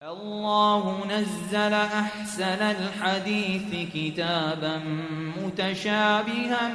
الله نزل أحسن الحديث كتابا متشابها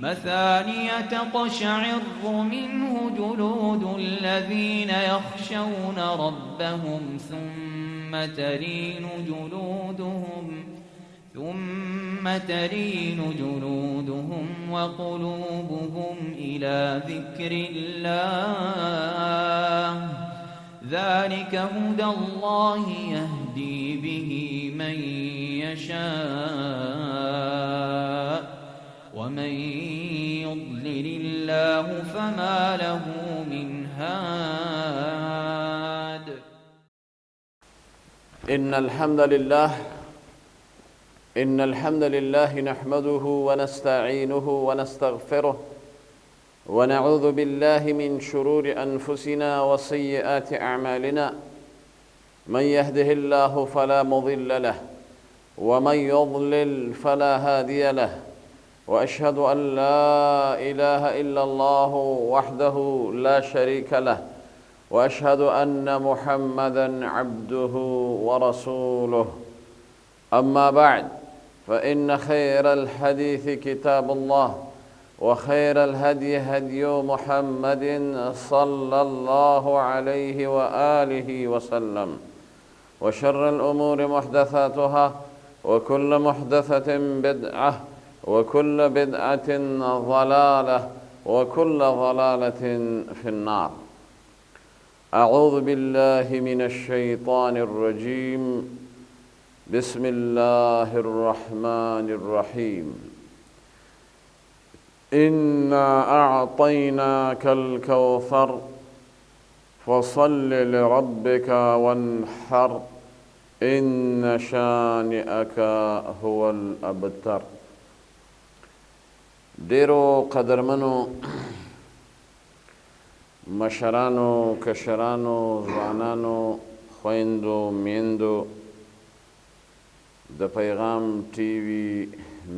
مثاني تقشعر منه جلود الذين يخشون ربهم ثم تلين جلودهم وقلوبهم إلى ذكر الله ذلك هدى الله يهدي به من يشاء ومن يضلل الله فما له من هاد. إن الحمد لله نحمده ونستعينه ونستغفره ونعوذ بالله من شرور أنفسنا وسيئات أعمالنا. من يهده الله فلا مضل له ومن يضلل فلا هادي له، وأشهد أن لا إله إلا الله وحده لا شريك له، وأشهد أن محمدًا عبده ورسوله. أما بعد، فإن خير الحديث كتاب الله، وخير الهدي هدي محمد صلى الله عليه وآله وسلم، وشر الأمور محدثاتها، وكل محدثة بدعة، وكل بدعة ضلالة، وكل ضلالة في النار. أعوذ بالله من الشيطان الرجيم. بسم الله الرحمن الرحيم. إنا أعطيناك الكوثر فصل لربك وانحر إن شانئك هو الأبتر. ډیرو قدرمنو مشرانو، کشرانو، ځوانانو، خویندو، میندو، د پیغام ټي وي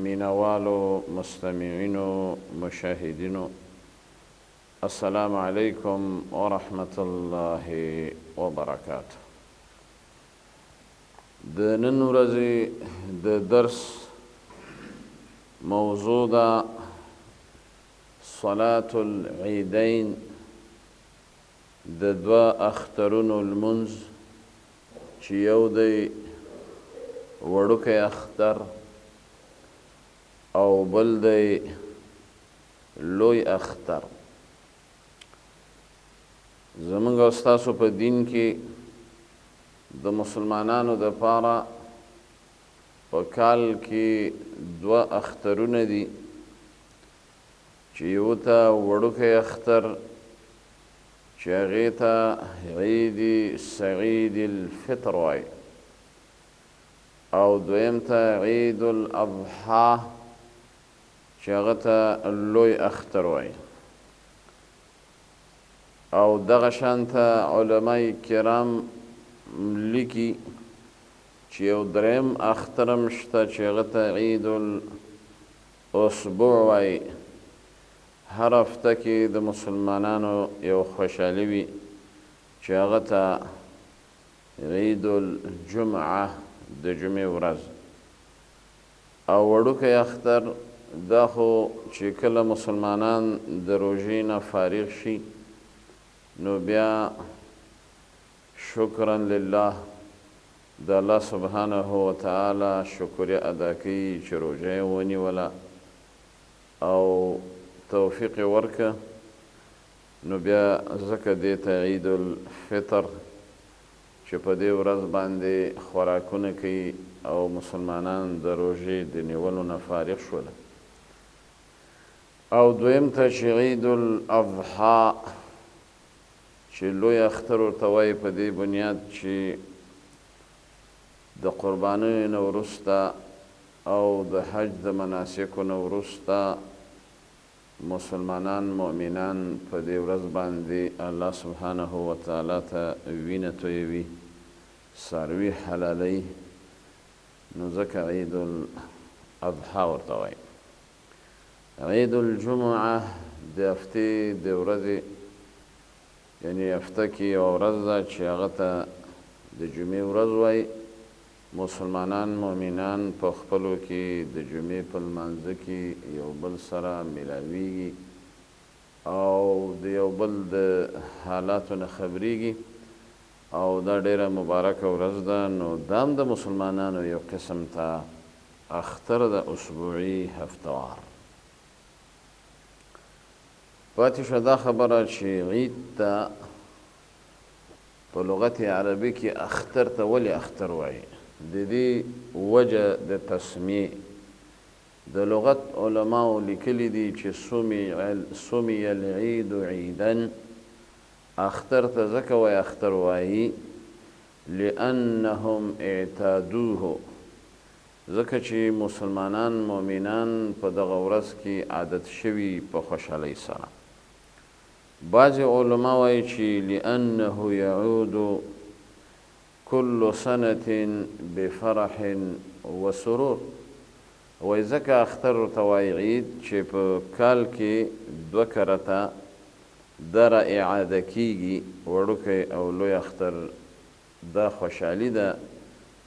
مینوالو، مستمعینو، مشاهدینو، السلام علیکم ورحمة الله وبرکاته. د نن ورځې د درس موضوع ده صلاة العیدین، د دوه اخترونو لمونځ چې یو دی وړوکی اختر او بل دی لوی اختر. زمونږ او ستاسو په دین کې د مسلمانانو دپاره په کال کې دوه اخترونه دي چې یو ته وړوکی اختر چې هغې ته عید سعید الفطر وایي، او دویم ته عید الاضحی چې هغه ته لوی اختر وایي. او دغه شانته علماء کرام لیکي چې یو دریم اختر هم شته چې هغه ته عید الاسبوع وایي. هر هفته کې د مسلمانانو یو خوشحالي وي چې هغه ته عید الجمعه د جمعې ورځ. او وړوکی اختر دا خو چې کله مسلمانان د روژې نه فارغ شي نو بیا شکرا لله د الله سبحانه وتعالی شکریه ادا کوي چې روژه یې ونیوله او توفیق یې ورکړه، نو بیا ځکه دې ته عید الفطر چې په دې ورځ باندې خوراکونه کوي او مسلمانان د روژې د نیولو نه فارغ شوله. او دویم ته چې عید الاضحی چې لوی اختر ورته وایي په دې بنیاد چې د قربانیو نه وروسته او د حج د مناسکو نه وروسته مسلمانان مؤمنان په دې ورځ باندې الله سبحانه وتعالی ته وینه تویوي، څاروي حلالوي، نو ځکه عید الاضحی ورته وایي. عید الجمعه د هفتې د ورځې یعنی هفته کې یوه ورځ ده چې هغه ته د جمعې ورځ وایي. مسلمانان مؤمنان په خپلو کې د جمعې په لمانځه کې یو بل سره میلاویږي او د یو بل د حالاتو نه خبریږي او دا ډیره مبارکه ورځ ده. نو دا هم د مسلمانانو یو قسم ته اختر د اسبوعي هفتوار. پاتې شوه دا خبره چې عید ته په لغت عربي کې اختر ته ولې اختر وایي. د دې وجه د تسمیې د لغت علماو لیکلي دي چې سمی العید عیدا، اختر ته ځکه وایي اختر وایي لأنهم اعتادوه، ځکه چې مسلمانان مؤمنان په دغه ورځ کې عادت شوي په خوشحالۍ سره. بعضې علما وایي چې لأنه يعود كل سنة بفرح وسرور، وایي ځکه اختر ورته وایي عید چې په کال کې دوه کرته دره اعاده کیږي. وړوکی او لوی اختر دا خوشحالي ده،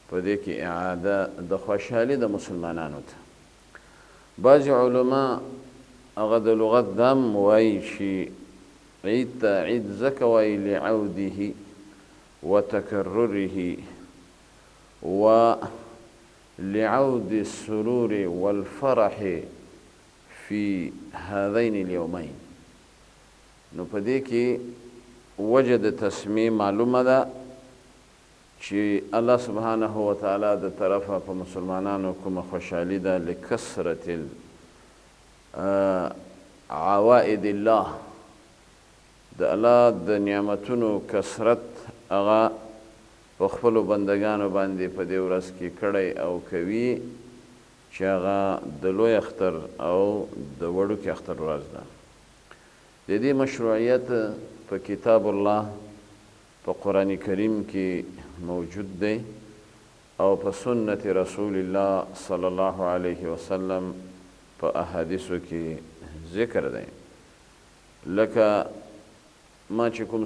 په دې کې اعاده د خوشحالي د مسلمانانو ته. بعضې علما هغه د لغت دا هم وایي چې عید ته عید ځکه وایي لعوده وتکرره ولعود السرور والفرح في هذين اليومين. نو په دې کې وجه د تسمیې معلومه ده چې الله سبحانه وتعالی د طرفه په مسلمانانو کومه خوشحالي ده لکثرت عوائد الله، د الله د نعمتونو کثرت هغه په خپلو بندګانو باندې په دې ورځ کې کړی او کوي چې هغه د لوی اختر او د وړوکي اختر ورځ ده. د دې مشروعیت په کتاب الله په قرآن کریم کې موجود دی او په سنت رسول الله صلی الله علیه وسلم په احادیثو کې ذکر دی. لکه ما چې کوم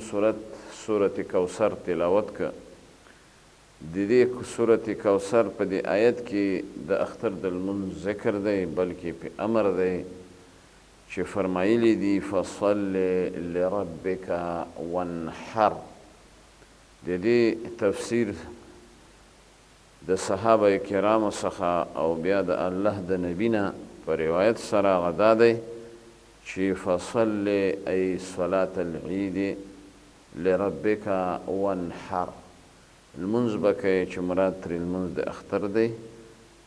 سورت کوثر تلاوت که، د دې سورت کوثر په دې آیت کې د اختر د لمونځ ذکر دی، بلکې په امر دی چې فرمایلی دي فصل لربک وانحر. د دې تفسیر د صحابه کرامو څخه او بیا د الله د نبی نه په روایت سره هغه دا دی چې فصل ای صلاة العید لربک وانحر، لمونځ به کوې چې مراد ترې لمونځ د اختر دی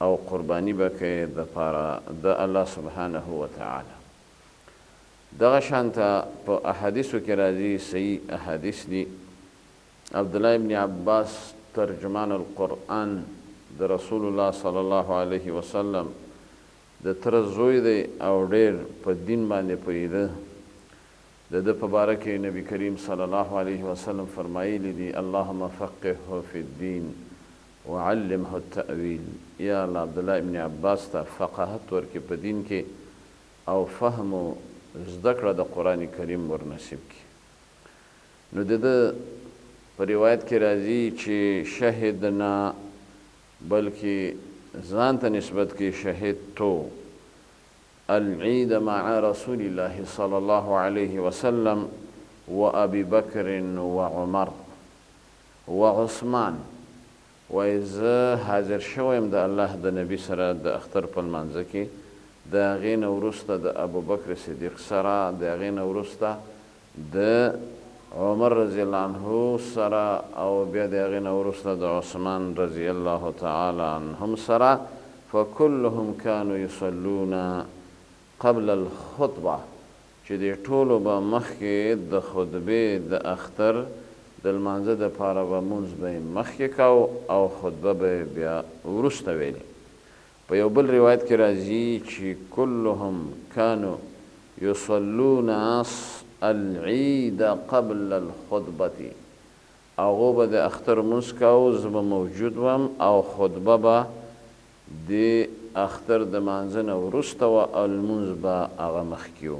او قرباني به کوې دپاره د الله سبحانه وتعالی. دغه شانته په احادیثو کې راځي، صحیح احادیث دي. عبدالله ابن عباس ترجمان القرآن د رسول الله صلی الله علیه وسلم د تره زوی دی او ډېر په دین باندې پوهېده. د ده په باره کې نبي کریم صلی الله علیه وسلم فرمایلی دي اللهم فقهه فی الدین وعلمه التأویل. یا الله عبدالله ابن عباس ته فقاهت ورکړي په دین کې او فهم و زده کړه د قرآن کریم ورنصیب کړي. نو د ده په روایت کې راځي چې شهدنا، بلکې ځان ته نسبت کې شهدتو العید مع رسول الله صلی الله علیه وسلم و ابي بکر و عمر و عثمان. وایي زه حاضر شویم د الله د نبی سره د اختر په لمانځه کې، د هغې نه وروسته د ابوبکر صدیق سره، د هغې نه وروسته د عمر رضی الله عنه سره او بیا د هغې نه وروسته د عثمان رضی الله تعالی عنهم سره. فکلهم کانوا یصلون قبل الخطبه، چې د ټولو به مخکې د خطبې د اختر د لمانځه دپاره به مونځ به یې مخکې کو او خطبه به یې بیا وروسته ویلې. په یو بل روایت کې راځي چې کلهم کانوا یصلون العید قبل الخطبه، هغو به د اختر مونځ کو، زه به موجود وم او خطبه به د اختر د مانځه نه وروسته وه او لمونځ به هغه مخکې و.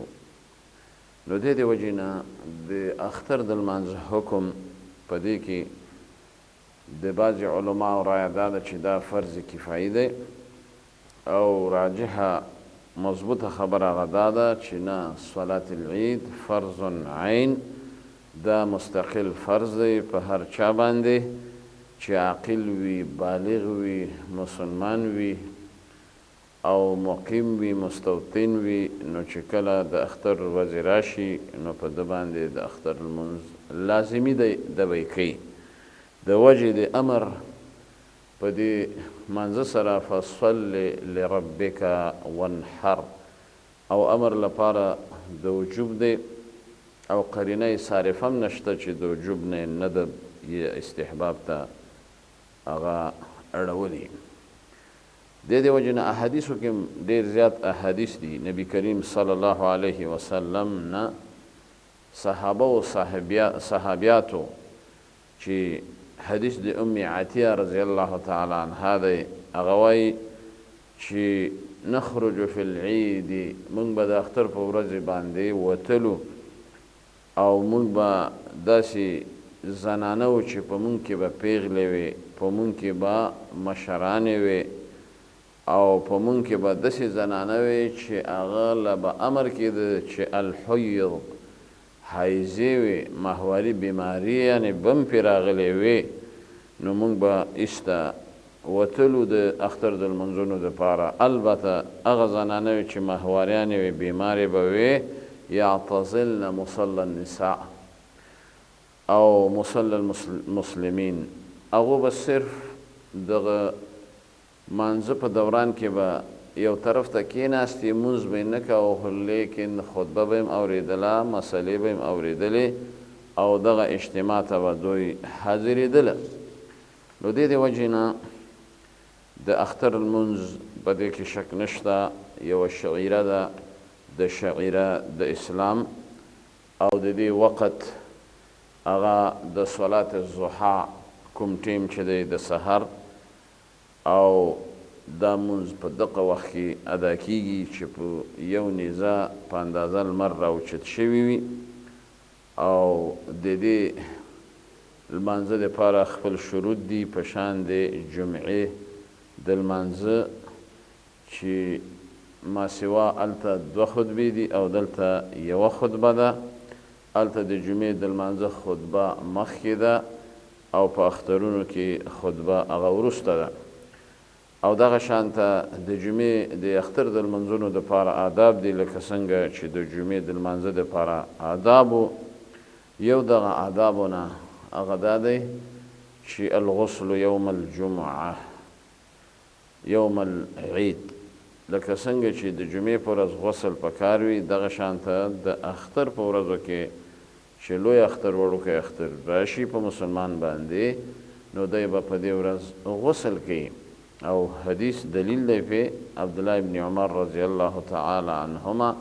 نو دې وجې نه د اختر د لمانځه حکم په دې کې د بعضې علماو رایه دا ده چې دا فرض کفایي دی او راجحه مضبوطه خبره هغه دا ده چې نه صلات العید فرض عین دا مستقل فرض دی په هر چا باندې چې عاقل وي بالغ وي مسلمان وي او مقیم وي مستوطن وي نو چې کله د اختر ورځې راشي نو په ده باندې د اختر لمونځ لازمي دی ده به یې کوي د وجې د امر په دې منځه سره فصل لربک وانحر او امر لپاره د وجوب دی او قرینه صارفه هم نشته چې د وجوب نه ندب یا استحباب ته هغه اړولي د دې وجې نه احادیثو کې ډېر زیات احادیث دي نبی کریم صلی الله علیه وسلم نه صحابه او صحابیاتو چې حدیث د ام عطیه رضی الله تعالی عنها دی هغه وایي چې نخرج فی العید موږ به د اختر په ورځې باندې وتلو او موږ به داسې زنانه وو چې په موږ کې به پیغلې وې په موږ کې به مشرانې وې او په موږ کې به داسې زنانه وې چې هغه له به امر کېده چې الحید حیضې وې ماهواري بیماري یعنې بم پرې راغلې وې نو موږ به ایسته وتلو د اختر د لمونځونو دپاره البته هغه زنانه وې چې ماهواریانې وې بیمارې به وې یعتزلن مصلی النساء او مصلی المسلمین هغو به صرف دغه مانځه په دوران کې به یو طرف ته کېناستې مونځ به یې نه کوه لیکن خطبه به یې اورېدله مسلې به یې اورېدلې او دغه اجتماع ته به دوی حاضرېدله نو دې وجې نه د اختر لمونځ په دې کې شک نشته یوه شعیره ده د شعیره د اسلام او د دې وخت هغه د صلات الضحی کوم ټیم چې دی د سحر او دا مونځ په دغه وخت کې ادا کیږي چې په یو نیزه په اندازه لمر راوچت شوي وي او د دې لمانځه دپاره خپل شروط دي په شان د جمعې د لمانځه چې ماسوا هلته دوه خطبې دي او دلته یوه خطبه ده هلته د جمعې د لمانځه خطبه مخکې ده او په اخترونو کې خطبه هغه وروسته ده او دغه شانته د جمعې د اختر د لمانځونو دپاره آداب دي لکه څنګه چې د جمعې د لمانځه دپاره آدابو یو دغه آدابو نه هغه دا دی چې الغسل یوم الجمعه یوم العید لکه څنګه چې د جمعې په ورځ غسل پکار وي دغه شانته د اختر په ورځو کې چې لوی اختر وړوکی اختر راشي په مسلمان باندې نو دی به په دې ورځ غسل کوي او حدیث دلیل دی پې عبدالله ابن عمر رضی الله تعالی عنهما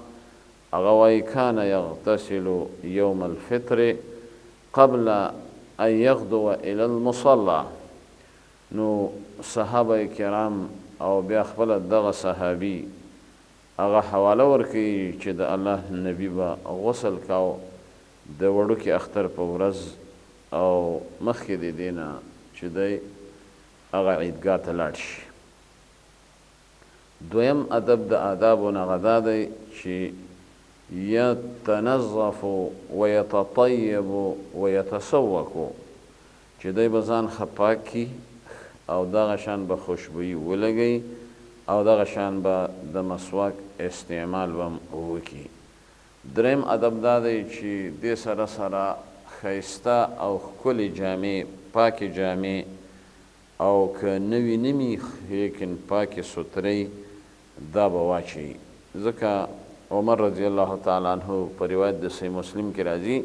هغه وایي کان یغتسل یوم الفطر قبل ان یغدو الی المصلی نو صحابه کرام او بیا خپله دغه صحابي هغه حواله ورکوي چې د الله نبي به غسل کاو د وړوکي اختر په ورځ او مخکې د دې نه چې دی هغه عیدګاه ته لاړ شي دویم ادب د آدابو نه هغه دا دی چې یتنظف ویتطیب ویتسوک چې دی به ځان ښه پاک کي او دغه شان به خوشبویي ولګوي او دغه شان به د مسواک استعمال به هم وکړي دریم ادب دا دی چې دې سره سره ښایسته او ښکلې جامې پاکې جامې او که نوي نمي لیکن پاکې سوترې دا به واچوي ځکه عمر رضی الله تعالی عنه په روایت د صحیح مسلم کې راځي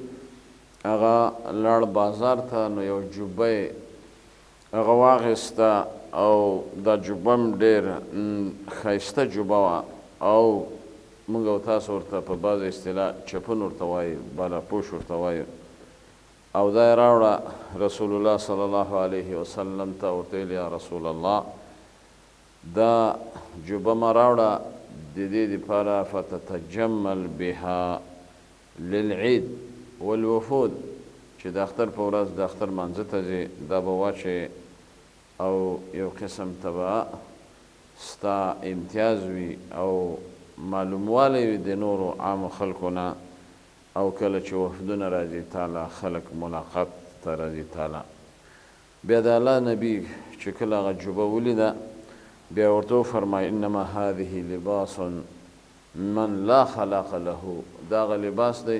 هغه لاړ بازار ته نو یو جبه هغه واخیسته او دا جبه هم ډېر ښایسته جبه وه او موږ او تاسو ورته په بعض اصطلاح چپن ورته وایو بالاپوش ورته وایو او دا یې راوړه رسول الله صلی الله علیه وسلم ته ورته ویل یا رسول الله دا جبه مه راوړه د دې دپاره فتتجمل بها للعید والوفود چې د اختر په ورځ د اختر مانځه ته ځې دا به واچې او یو قسم ته به ستا امتیاز وي او معلوموالی وي د نورو عامو خلکو نه او کله چې وفدونه راځي تاله خلک ملاقات ته راځي تاله بیا د الله نبي چې کله هغه جبه ولیده بیا ورته وفرمایي انما هذه لباس من لا خلاق له دا هغه لباس دی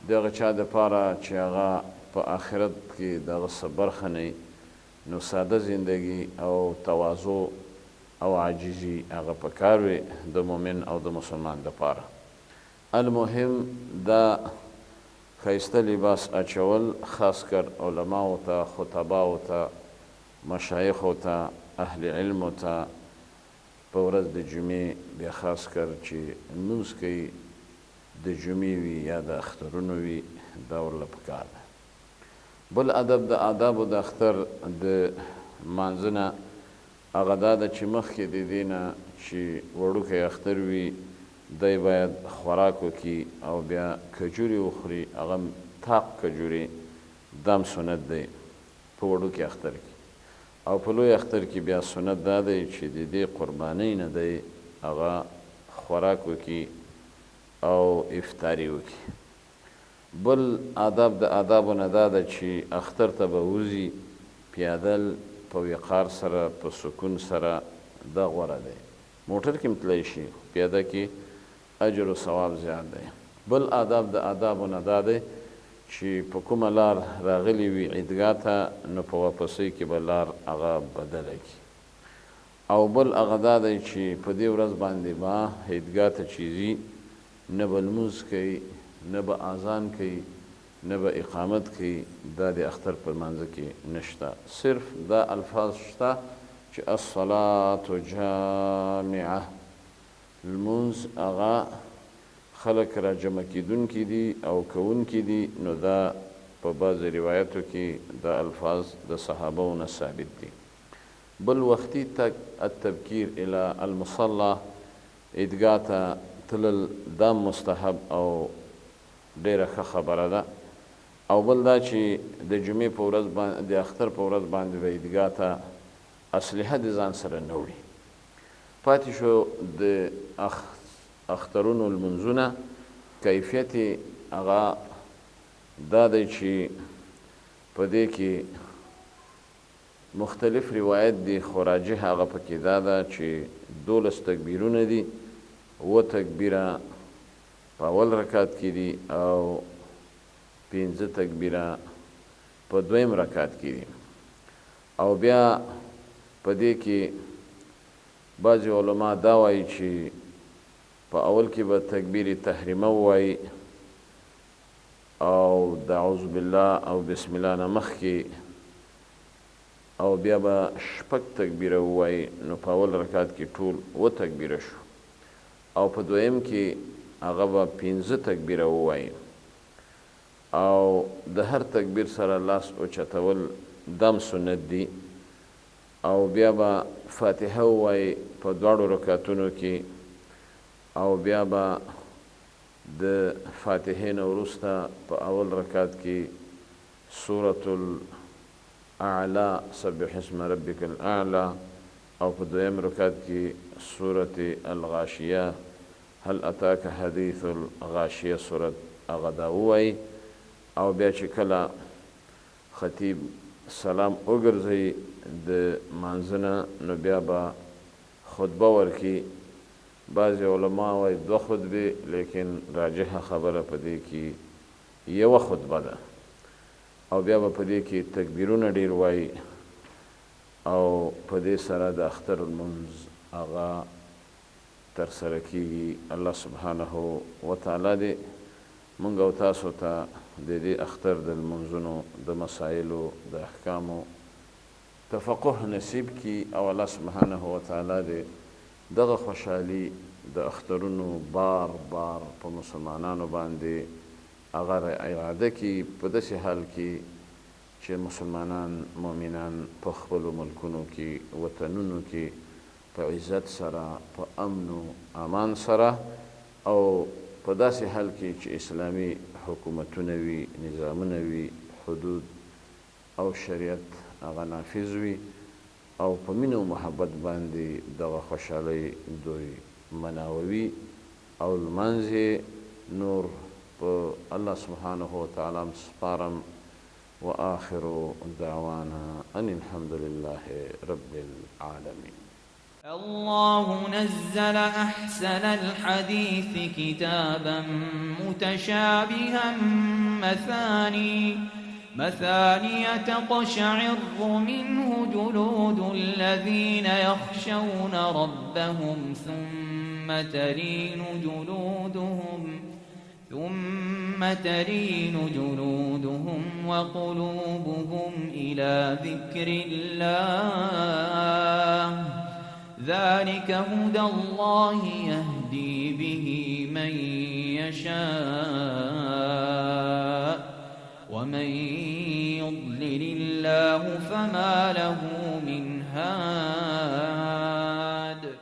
د هغه چا دپاره چې هغه په آخرت کې د هغه څه برخه نه نو ساده زندگی او تواضع او عاجزي هغه پکار وي د مؤمن او د مسلمان دپاره المهم دا ښایسته لباس اچول خاص کر علماو ته خطباو ته مشایخو ته اهل علمو ته په ورځ د جمعې بیا خاص کر چې لمونځ کوي د جمعې وي یا د اخترونو وي دا ورله پکار ده بل ادب د آدابو د اختر د مانځه نه هغه دا ده چې مخکې د دې نه چې وړوکی اختر وي دی باید خوراک وکړي او بیا کجورې وخوري هغه تاق کجورې دام سنت دی په وړوکي اختر کې او په لوی اختر کې بیا سنت دا دی چې د دې قربانۍ نه دی هغه خوراک وکړي او افطاري وکړي بل آداب د آدابو نه دا ده چې اختر ته به وځي پیادل په وقار سره په سکون سره دا غوره دی موټر کې هم تللی شي پیاده کې اجر و ثواب زیات دی بل آداب د آدابو نه دا دی چې په کومه لار راغلی وي عیدګاه ته نو په واپسۍ کې به لار هغه بدله کړي او بل هغه دا دی چې په دې ورځ باندې به عیدګاه ته چې ځي نه به لمونځ کوي نه به اذان کوي نه به اقامت کوي دا د اختر په لمانځه کې نشته صرف دا الفاظ شته چې الصلاة جامعه لمونځ هغه خلک را جمع کیدونکي دي او کوونکي دي نو دا په بعضې روایتو کې دا الفاظ د صحابو نه ثابت دي بل وختي التبکیر الی المصلى عیدګاه ته تلل دا مستحب او ډیره ښه خبره ده او بل دا چې د جمعې په ورځ باندې د اختر په ورځ باندې به عیدګاه ته اسلحه د ځان سره نه وړي پاتې شو د اخترونو لمونځونه کیفیت هغه دا دی چې په دې کې مختلف روایت دی خو راجح هغه پکې دا ده چې 12 تکبیرونه دي 7 تکبیره په اول رکعت کې دي او 15 تکبیره په دویم رکعت کې دي او بیا په دې کې بعضې علما دا وایي چې په اول کې به تکبیر تحریمه ووایي او د اعوذ بالله او بسم الله نه مخکې او بیا به 6 تکبیره ووایي نو په اول رکعت کې ټول 7 تکبیره شو او په دویم کې هغه به 15 تکبیره ووایي او د هر تکبیر سره لاس اوچتول دم سنت دی او بیا به فاتحه ووایي په دواړو رکعتونو کې او بیا به د فاتحې نه وروسته په اول رکعت کې سورة الاعلى سبح اسم ربک الاعلى او په دویم رکعت کې سورة الغاشیه هل اتاک حدیث الغاشیه سورت هغه دا ووایي او بیا چې کله خطیب سلام وګرځوي د مانځه نه نو بیا به خطبه ورکړي بعضې علما وایي 2 خطبې لیکن راجحه خبره په دې کې یوه خطبه ده او بیا به په دې کې تکبیرونه ډیر وایي او په دې سره د اختر لمونځ هغه ترسره کیږي الله سبحانه وتعالی دې موږ او تاسو ته د دې اختر د لمونځونو د مسایلو د احکامو تفقه نصیب کی او الله سبحانه وتعالی دې دغه خوشحالي د اخترونو بار بار په مسلمانانو باندې هغه اراده کی په داسې حال کې چې مسلمانان مؤمنان په خپلو ملکونو کې وطنونو کې په عزت سره په امن و امان سره او په داسې حال کې چې اسلامي حکومتونه وي، نظامونه وي، حدود او شریعت هغه نافذ وي او په مینه او محبت باندې دغه خوشحالۍ دوی مناوي او لمانځ نور په الله سبحانه وتعالی سپارم. وآخر دعوانا أن الحمد لله رب العالمين. الله نزل أحسن الحديث كتابا متشابها مثاني تقشعر منه جلود الذين يخشون ربهم ثم تلين جلودهم وقلوبهم إلى ذكر الله ذلك هدى الله يهدي به من يشاء ومن يضلل الله فما له من هاد.